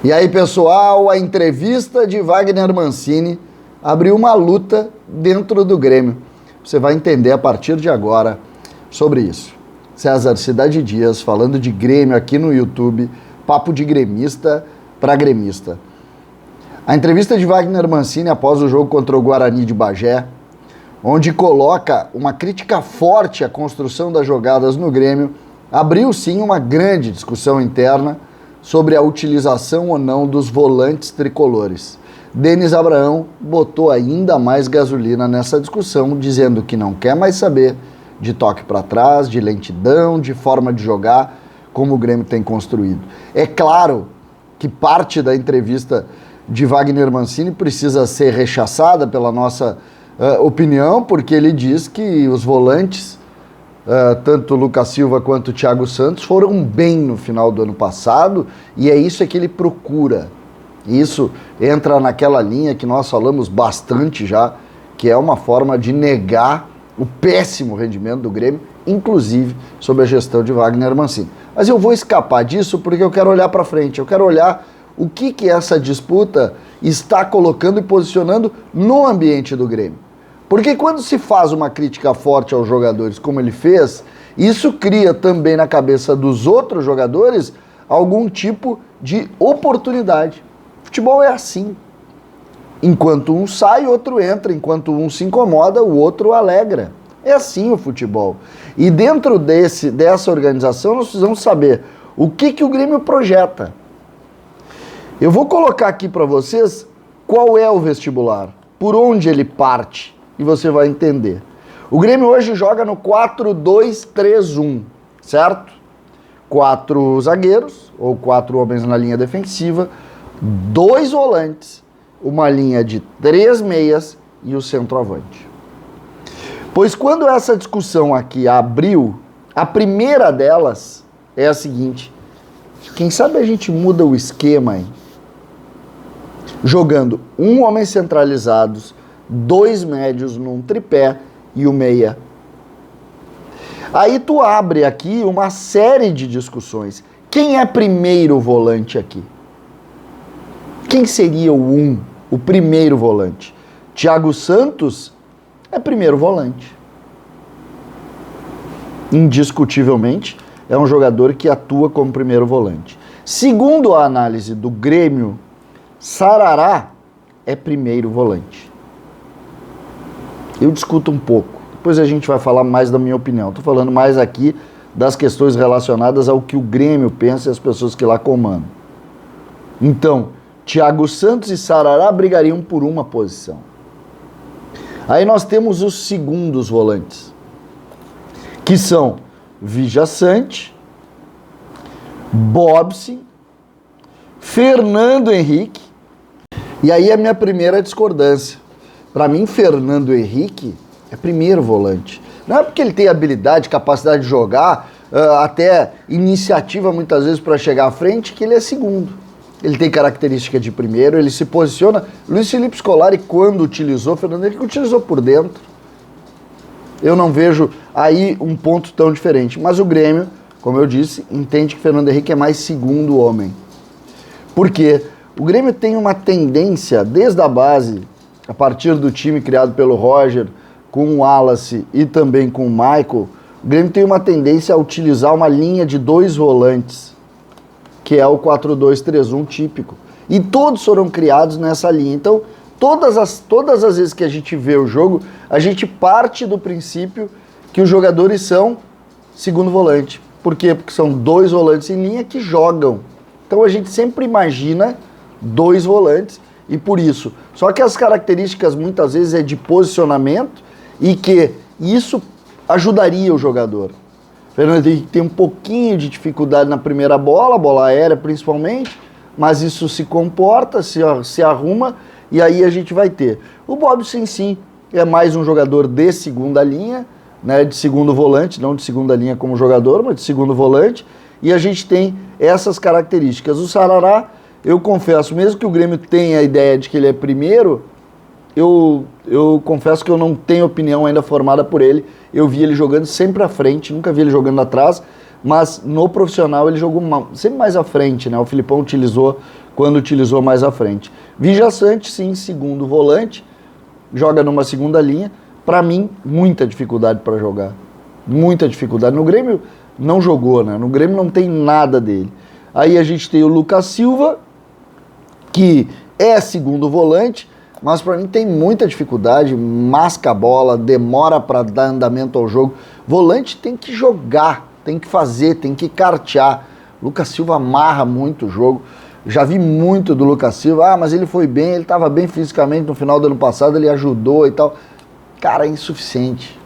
E aí, pessoal, a entrevista de Wagner Mancini abriu uma luta dentro do Grêmio. Você vai entender a partir de agora sobre isso. César Cidade Dias falando de Grêmio aqui no YouTube, papo de gremista para gremista. A entrevista de Wagner Mancini após o jogo contra o Guarani de Bagé, onde coloca uma crítica forte à construção das jogadas no Grêmio, abriu sim uma grande discussão interna sobre a utilização ou não dos volantes tricolores. Denis Abraão botou ainda mais gasolina nessa discussão, dizendo que não quer mais saber de toque para trás, de lentidão, de forma de jogar, como o Grêmio tem construído. É claro que parte da entrevista de Wagner Mancini precisa ser rechaçada pela nossa opinião, porque ele diz que os volantes, tanto o Lucas Silva quanto o Thiago Santos, foram bem no final do ano passado, e é isso que ele procura. Isso entra naquela linha que nós falamos bastante já, que é uma forma de negar o péssimo rendimento do Grêmio, inclusive sob a gestão de Wagner Mancini. Mas eu vou escapar disso porque eu quero olhar para frente, eu quero olhar o que essa disputa está colocando e posicionando no ambiente do Grêmio. Porque quando se faz uma crítica forte aos jogadores, como ele fez, isso cria também na cabeça dos outros jogadores algum tipo de oportunidade. Futebol é assim. Enquanto um sai, outro entra. Enquanto um se incomoda, o outro alegra. É assim o futebol. E dentro dessa organização, nós precisamos saber o que o Grêmio projeta. Eu vou colocar aqui para vocês qual é o vestibular, por onde ele parte, e você vai entender. O Grêmio hoje joga no 4-2-3-1, certo? 4 zagueiros, ou 4 homens na linha defensiva, 2 volantes, uma linha de 3 meias e o centroavante. Pois quando essa discussão aqui abriu, a primeira delas é a seguinte: quem sabe a gente muda o esquema, hein? Jogando um homem centralizados, 2 médios num tripé e o meia. Aí tu abre aqui uma série de discussões. Quem é primeiro volante aqui? Quem seria o primeiro volante? Thiago Santos é primeiro volante. Indiscutivelmente, é um jogador que atua como primeiro volante. Segundo a análise do Grêmio, Sarará é primeiro volante. Eu discuto um pouco. Depois a gente vai falar mais da minha opinião. Estou falando mais aqui das questões relacionadas ao que o Grêmio pensa e as pessoas que lá comandam. Então, Thiago Santos e Sarará brigariam por uma posição. Aí nós temos os segundos volantes, que são Vijaçante, Bobson, Fernando Henrique. E aí a minha primeira discordância. Para mim, Fernando Henrique é primeiro volante. Não é porque ele tem habilidade, capacidade de jogar, até iniciativa muitas vezes para chegar à frente, que ele é segundo. Ele tem característica de primeiro, ele se posiciona. Luiz Felipe Scolari, quando utilizou, Fernando Henrique utilizou por dentro. Eu não vejo aí um ponto tão diferente. Mas o Grêmio, como eu disse, entende que Fernando Henrique é mais segundo homem. Por quê? O Grêmio tem uma tendência, desde a base, a partir do time criado pelo Roger, com o Wallace e também com o Michael, o Grêmio tem uma tendência a utilizar uma linha de 2 volantes, que é o 4-2-3-1 típico. E todos foram criados nessa linha. Então, todas as vezes que a gente vê o jogo, a gente parte do princípio que os jogadores são segundo volante. Por quê? Porque são 2 volantes em linha que jogam. Então, a gente sempre imagina 2 volantes e por isso. Só que as características muitas vezes é de posicionamento e que isso ajudaria o jogador. Fernando Henrique tem um pouquinho de dificuldade na primeira bola aérea principalmente, mas isso se comporta, se arruma e aí a gente vai ter. O Bobson sim é mais um jogador de segunda linha, né, de segundo volante, não de segunda linha como jogador, mas de segundo volante, e a gente tem essas características. O Sarará, eu confesso, mesmo que o Grêmio tenha a ideia de que ele é primeiro, eu confesso que eu não tenho opinião ainda formada por ele. Eu vi ele jogando sempre à frente, nunca vi ele jogando atrás, mas no profissional ele jogou sempre mais à frente, né? O Filipão utilizou quando utilizou mais à frente. Vijaçante, sim, segundo volante, joga numa segunda linha. Para mim, muita dificuldade para jogar. Muita dificuldade. No Grêmio não jogou, né? No Grêmio não tem nada dele. Aí a gente tem o Lucas Silva, que é segundo volante, mas para mim tem muita dificuldade, masca a bola, demora para dar andamento ao jogo. Volante tem que jogar, tem que fazer, tem que cartear. Lucas Silva amarra muito o jogo. Já vi muito do Lucas Silva, mas ele foi bem, ele estava bem fisicamente no final do ano passado, ele ajudou e tal. Cara, é insuficiente,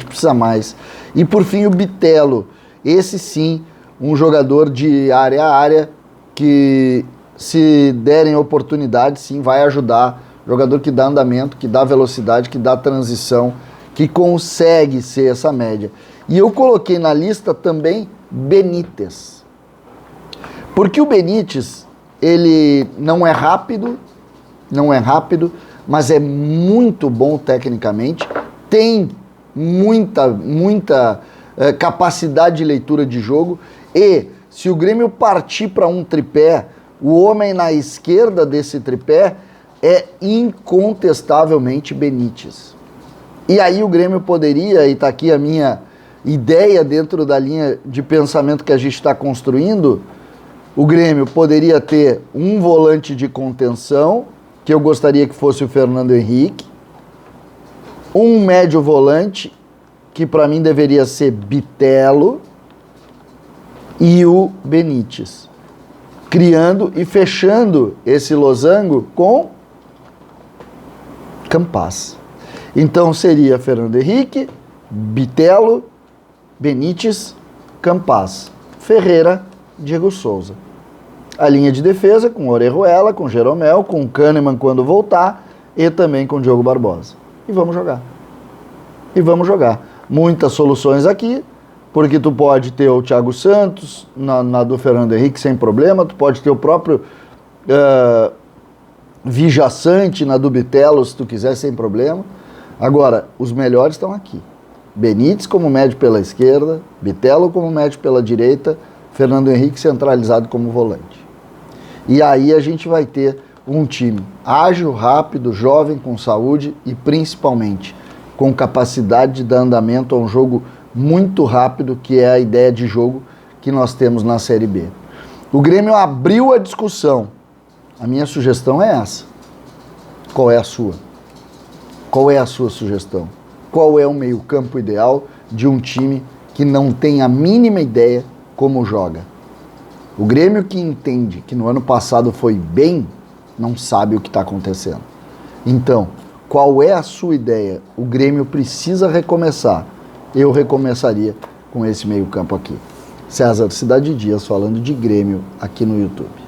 precisa mais. E por fim o Bitelo, esse sim, um jogador de área a área que, se derem oportunidade, sim, vai ajudar. Jogador que dá andamento, que dá velocidade, que dá transição, que consegue ser essa média. E eu coloquei na lista também Benítez. Porque o Benítez, ele não é rápido, mas é muito bom tecnicamente, tem muita capacidade de leitura de jogo, e se o Grêmio partir para um tripé, o homem na esquerda desse tripé é incontestavelmente Benítez. E aí o Grêmio poderia, e está aqui a minha ideia dentro da linha de pensamento que a gente está construindo, o Grêmio poderia ter um volante de contenção, que eu gostaria que fosse o Fernando Henrique, um médio volante, que para mim deveria ser Bitelo, e o Benítez, criando e fechando esse losango com Campaz. Então seria Fernando Henrique, Bitelo, Benítez, Campaz, Ferreira, Diego Souza. A linha de defesa com Orejuela, com Jeromel, com Kahneman quando voltar e também com Diogo Barbosa. E vamos jogar. Muitas soluções aqui, porque tu pode ter o Thiago Santos na do Fernando Henrique sem problema, tu pode ter o próprio Vijaçante na do Bitelo, se tu quiser, sem problema. Agora, os melhores estão aqui. Benítez como médio pela esquerda, Bitelo como médio pela direita, Fernando Henrique centralizado como volante. E aí a gente vai ter um time ágil, rápido, jovem, com saúde e principalmente com capacidade de dar andamento a um jogo muito rápido, que é a ideia de jogo que nós temos na Série B. O Grêmio abriu a discussão. A minha sugestão é essa. Qual é a sua? Qual é a sua sugestão? Qual é o meio-campo ideal de um time que não tem a mínima ideia como joga? O Grêmio que entende que no ano passado foi bem, não sabe o que está acontecendo. Então, qual é a sua ideia? O Grêmio precisa recomeçar. Eu recomeçaria com esse meio-campo aqui. César Cidade Dias falando de Grêmio aqui no YouTube.